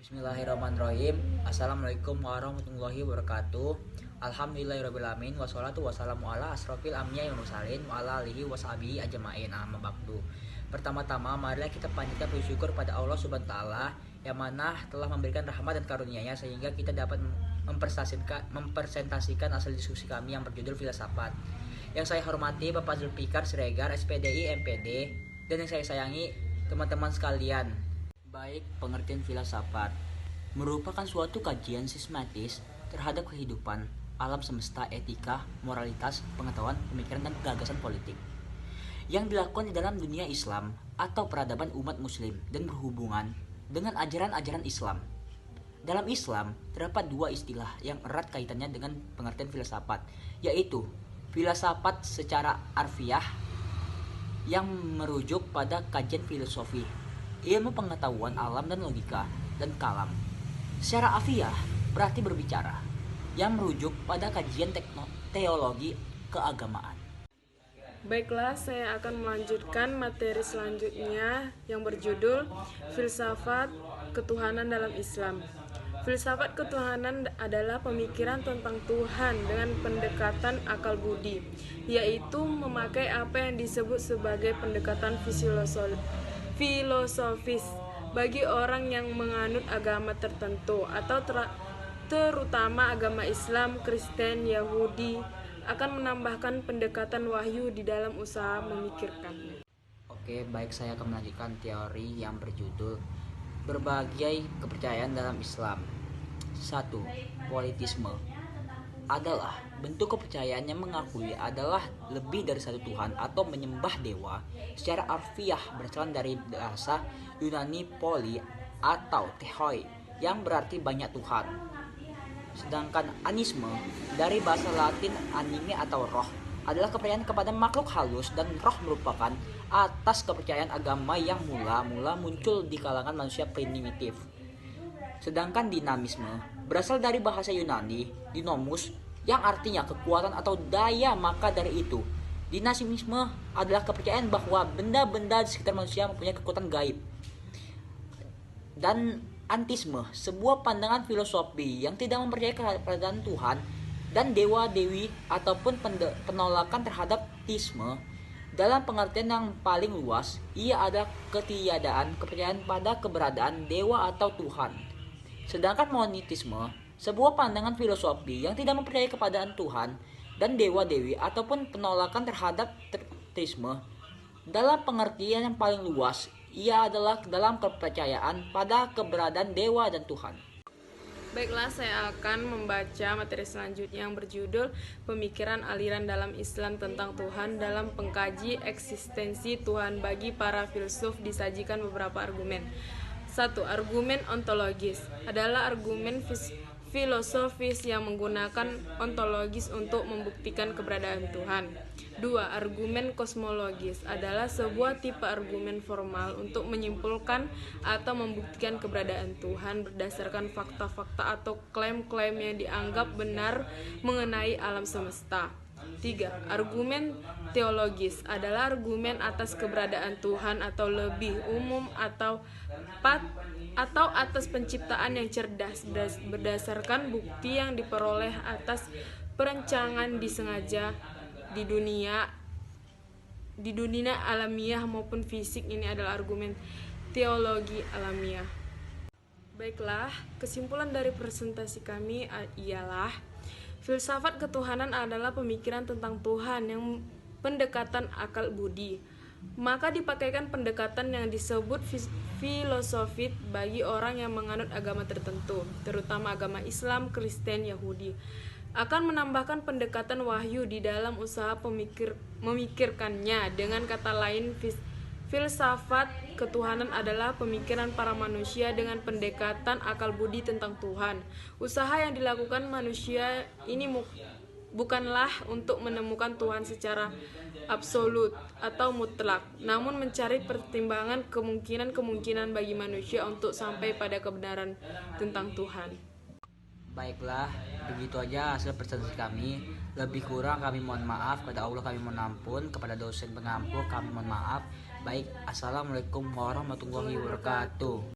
Bismillahirrahmanirrahim. Assalamualaikum warahmatullahi wabarakatuh. Alhamdulillahirrahmanirrahim. Wassalatu wassalamu ala asrofil amniya wal mursalin wa ala alihi washabihi ajma'in, amma ba'du. Pertama-tama marilah kita panjatkan puji syukur pada Allah Subhanahu wa taala yang mana telah memberikan rahmat dan karunia-Nya sehingga kita dapat mempresentasikan hasil diskusi kami yang berjudul filsafat. Yang saya hormati Bapak Zulfikar Siregar, SPDI MPD, dan yang saya sayangi teman-teman sekalian. Baik, pengertian filsafat merupakan suatu kajian sistematis terhadap kehidupan, alam semesta, etika, moralitas, pengetahuan, pemikiran, dan gagasan politik yang dilakukan di dalam dunia Islam atau peradaban umat muslim dan berhubungan dengan ajaran-ajaran Islam. Dalam Islam terdapat dua istilah yang erat kaitannya dengan pengertian filsafat, yaitu filsafat secara harfiah yang merujuk pada kajian filosofi, ilmu pengetahuan alam dan logika, dan kalam. Secara afiah berarti berbicara, yang merujuk pada kajian teologi keagamaan. Baiklah, saya akan melanjutkan materi selanjutnya yang berjudul Filsafat Ketuhanan dalam Islam. Filsafat ketuhanan adalah pemikiran tentang Tuhan dengan pendekatan akal budi, yaitu memakai apa yang disebut sebagai pendekatan filosofis bagi orang yang menganut agama tertentu atau terutama agama Islam, Kristen, Yahudi akan menambahkan pendekatan wahyu di dalam usaha memikirkannya. Oke, baik, saya akan melanjutkan teori yang berjudul berbagai kepercayaan dalam Islam. 1. Politisme adalah bentuk kepercayaan yang mengakui adalah lebih dari satu Tuhan atau menyembah dewa. Secara harfiah berasal dari bahasa Yunani poli atau tehoi yang berarti banyak Tuhan. Sedangkan anisme dari bahasa Latin anime atau roh adalah kepercayaan kepada makhluk halus, dan roh merupakan atas kepercayaan agama yang mula-mula muncul di kalangan manusia primitif. Sedangkan dinamisme berasal dari bahasa Yunani dinomus yang artinya kekuatan atau daya. Maka dari itu, dinamisme adalah kepercayaan bahwa benda-benda di sekitar manusia mempunyai kekuatan gaib. Dan antisme, sebuah pandangan filosofi yang tidak mempercayai keberadaan Tuhan dan dewa-dewi ataupun penolakan terhadap teisme. Dalam pengertian yang paling luas, ia adalah ketiadaan kepercayaan pada keberadaan dewa atau Tuhan. Sedangkan monoteisme, sebuah pandangan filosofi yang tidak mempercayai keberadaan Tuhan dan dewa-dewi ataupun penolakan terhadap teisme. Dalam pengertian yang paling luas, ia adalah dalam kepercayaan pada keberadaan dewa dan Tuhan. Baiklah, saya akan membaca materi selanjutnya yang berjudul Pemikiran Aliran dalam Islam tentang Tuhan. Dalam pengkaji eksistensi Tuhan bagi para filsuf disajikan beberapa argumen. 1. Argumen ontologis adalah argumen filosofis yang menggunakan ontologis untuk membuktikan keberadaan Tuhan. 2. Argumen kosmologis adalah sebuah tipe argumen formal untuk menyimpulkan atau membuktikan keberadaan Tuhan berdasarkan fakta-fakta atau klaim-klaim yang dianggap benar mengenai alam semesta. 3. Argumen teologis adalah argumen atas keberadaan Tuhan atau lebih umum atau atas penciptaan yang cerdas berdasarkan bukti yang diperoleh atas perencanaan disengaja di dunia alamiah maupun fisik. Ini adalah argumen teologi alamiah. Baiklah, kesimpulan dari presentasi kami ialah filsafat ketuhanan adalah pemikiran tentang Tuhan yang pendekatan akal budi. Maka dipakaikan pendekatan yang disebut filosofi bagi orang yang menganut agama tertentu, terutama agama Islam, Kristen, Yahudi. Akan menambahkan pendekatan wahyu di dalam usaha memikirkannya. Dengan kata lain, filsafat ketuhanan adalah pemikiran para manusia dengan pendekatan akal budi tentang Tuhan. Usaha yang dilakukan manusia ini bukanlah untuk menemukan Tuhan secara absolut atau mutlak, namun mencari pertimbangan kemungkinan-kemungkinan bagi manusia untuk sampai pada kebenaran tentang Tuhan. Baiklah, begitu aja hasil presentasi kami. Lebih kurang kami mohon maaf, kepada Allah kami mohon ampun, kepada dosen pengampu kami mohon maaf. Baik, assalamualaikum warahmatullahi wabarakatuh.